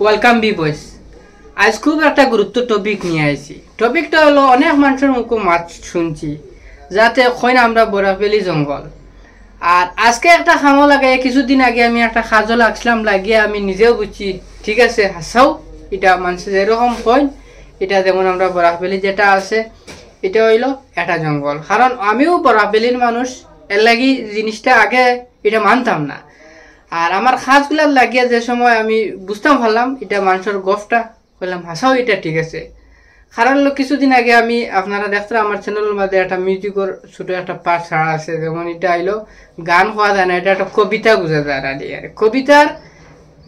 Welcome B বয়েস। আজ খুব একটা গুরুত্ব টপিক নিয়ে আইছি। টপিকটা হলো অনেক মানুষের মুখে মাছ শুনছি যাতে কইন আমরা বরাকভ্যালি জঙ্গল। আর আজকে একটা খামো লাগে, কিছুদিন আগে আমি একটা খাজো লাগছিলাম, লাগিয়ে আমি নিজেও বুঝছি ঠিক আছে হাসাও এটা মানুষের যেরকম কইন এটা যেমন আমরা বরাকভ্যালি যেটা আছে এটা হইলো একটা জঙ্গল। কারণ আমিও বরাকভ্যালির মানুষ, এর লাগি জিনিসটা আগে এটা মানতাম না। আর আমার খাসগুলার লাগিয়ে যে সময় আমি বুঝতাম পারলাম এটা মানুষের গফটা বললাম হাসাও এটা ঠিক আছে। কারণ কিছুদিন আগে আমি আপনারা দেখতাম আমার চ্যানেলের মধ্যে একটা মিউজিকের ছোট একটা পার্ট ছাড়া আছে, যেমন এটা আইলো গান হওয়া যায় না, এটা একটা কবিতা বুঝা যায় আর কবিতার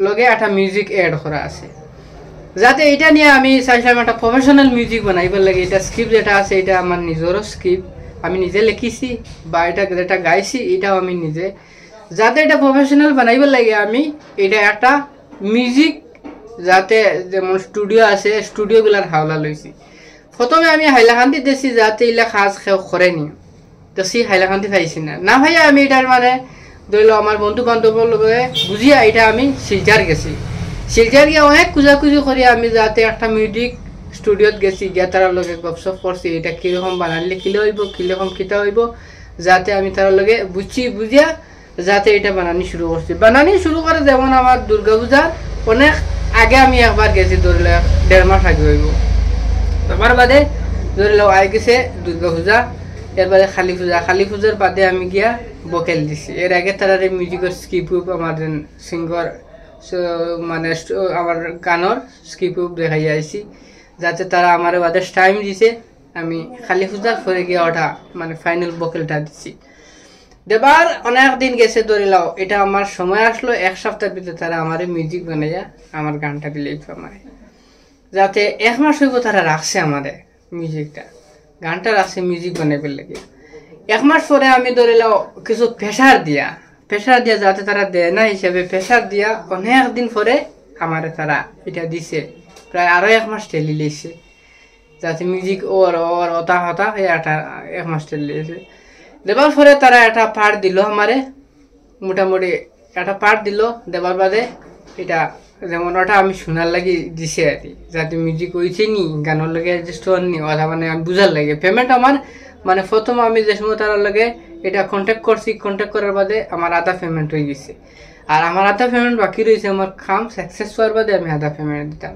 লগে একটা মিউজিক এড করা আছে। যাতে এটা নিয়ে আমি চাইছিলাম একটা প্রফেশনাল মিউজিক বানাইবার লাগে। এটা স্ক্রিপ্ট যেটা আছে এটা আমার নিজেরও স্ক্রিপ্ট, আমি নিজে লিখিছি বা এটা যেটা গাইছি এটাও আমি নিজে। যাতে এটা প্রফেশনাল বানাইবার লাগে আমি এটা একটা মিউজিক যাতে যেমন স্টুডিও আছে স্টুডিওগুলার হাওলা লইছি। প্রথমে আমি হাইলাকান্দি দিয়েছি যাতে এগুলা কাজ কেউ করেনি, তো সেই হাইলাকান্দি পাইছি না ভাইয়া আমি এটার মানে ধরলো আমার বন্ধু বান্ধবের লগে বুঝিয়া এটা আমি শিলচার গেছি। শিলচার গিয়ে অনেক খুঁজাখুঁজি করি আমি যাতে একটা মিউজিক স্টুডিওত গেছি, গিয়া তার লগে গপসপ করছি এটা কিরকম বানালে কিলে হইব কিরকম কিতা হইব, যাতে আমি তার লগে বুঝিয়া যাতে এটা বানানি শুরু করছি। বানানি শুরু করে যেমন আমার দুর্গা পূজার অনেক আগে আমি একবার গেছি, ধরলে 1.5 মাস আগে হইব। তারপর বাদে ধরল আই গেছে দুর্গা পূজা, এর বাদে কালী পূজার বাদে আমি গিয়া বকেল দিছি। এর আগে তারা মিউজিকের স্ক্রিপ্ট আমার সিঙ্গার মানে আমার গানের স্ক্রিপ্ট দেখাই আইছি, যাতে তারা আমার বাদে টাইম দিছে। আমি কালী পূজার পরে গিয়ে ওটা মানে ফাইনাল বকেলটা দিছি। দেবার অনেক দিন গেছে ধরিলাও এটা আমার সময় আসলো, 1 সপ্তাহের ভিতরে তারা আমার মিউজিক বানাইয়া আমার গানটা দিলে আমার যাতে 1 মাস হইব তারা রাখছে আমাদের মিউজিকটা, গানটা রাখছে মিউজিক বানাইবার লাগে। 1 মাস পরে আমি ধরিলাও কিছু প্রেশার দিয়া যাতে তারা দেয় না হিসেবে প্রেশার দিয়া অনেক দিন পরে আমার তারা এটা দিছে, প্রায় আরো 1 মাস টেলি লেছে যাতে মিউজিক ওর ওতা হতা এটা 1 মাস টেলি লেছে। দেবার পরে তারা একটা পার্ট দিল আমারে, মোটামুটি একটা পার্ট দিল। দেবার বাদে এটা যেমন ওটা আমি শোনার লাগি দিছে আর কি, যাতে মিউজিক হয়েছে নি গানের লগে অ্যাডজাস্ট হওয়ার নি ওটা মানে আমি বুঝার লাগে। পেমেন্ট আমার মানে প্রথম আমি যে সময় তার লগে এটা কন্ট্যাক্ট করছি, কন্ট্যাক্ট করার বাদে আমার আধা পেমেন্ট হয়ে গেছে। আর আমার আধা পেমেন্ট বাকি রয়েছে, আমার কাম সাকসেস হওয়ার বাদে আমি আধা পেমেন্ট দিতাম।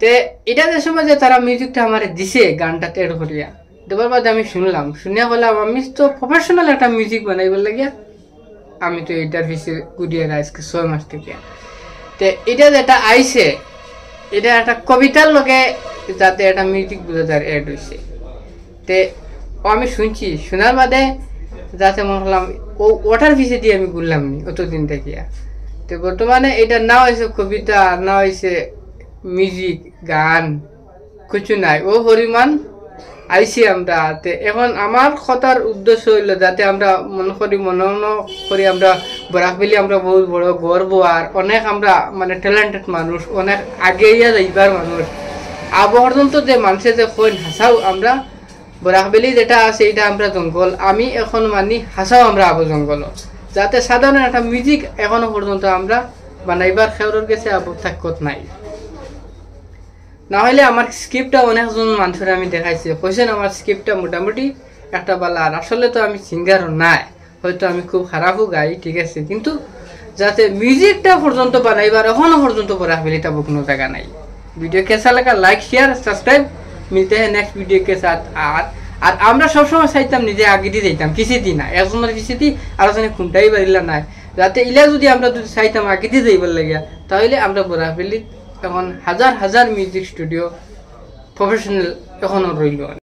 তে এটা যে সময় যে তারা মিউজিকটা আমার দিছে গানটাতে এড করিয়া দেবার বাদে আমি শুনিয়া বললাম আমি তো প্রফেশনাল একটা মিউজিক বানাইবার লাগিয়া আমি তো এটার পিছিয়ে গুডিয়ে আজকে 6 মাস থেকে। তো এটা যেটা আইছে এটা একটা কবিতার লগে যাতে একটা মিউজিক বুঝাতে এড হয়েছে। তে আমি শুনছি, শোনার বাদে যাতে মনে হলাম ওটার পিছিয়ে দিয়ে আমি ঘুরলাম নি অতদিন দেখিয়া। তো বর্তমানে এটা না হয়েছে কবিতা, না হয়েছে মিউজিক গান, কিছু নাই, ও পরিমাণ আইসি আমরা। এখন আমার কথার উদ্দেশ্য হইল যাতে আমরা মনে করি আমরা বরাকভ্যালি আমরা বহুত বড় গর্ব, আর অনেক আমরা মানে ট্যালেন্টেড মানুষ, অনেক আগেইয়া যাইবার মানুষ। পর্যন্ত যে মানুষের যে কইন হাসাও আমরা বরাকভ্যালি যেটা আছে এটা আমরা জঙ্গল, আমি এখন মানি হাসাও আমরা জঙ্গল, যাতে সাধারণ একটা মিউজিক এখনো পর্যন্ত আমরা বানাইবার খেউরের গেছে থাকত নাই। না হলে আমার স্ক্রিপ্টটা অনেকজন মানুষের আমি দেখাইছি, কইছেন আমার স্ক্রিপ্টটা মোটামুটি একটা বালা। আর আসলে তো আমি সিঙ্গার নাই, হয়তো আমি খুব খারাপও গাই ঠিক আছে, কিন্তু যাতে মিউজিকটা পর্যন্ত বানাইবার এখনো পর্যন্ত বরাকভ্যালি তা কোনো জায়গা নাই। वीडियो कैसा लगा लाइक शेयर सब्सक्राइब, मिलते हैं नेक्स्ट वीडियो के साथ। আর আমরা সবসময় চাইতাম নিজে আগে দিয়ে যাইতাম কিছু দিন না, একজনের কিছু দিই আর খুনটাই বাড়িলা নাই, যাতে ইলা যদি আমরা যদি চাইতাম আগে দিয়ে যাইবার লাগিয়া তাহলে আমরা বরাকভ্যালি এখন হাজার হাজার মিউজিক স্টুডিও প্রফেশনাল এখনো রইল।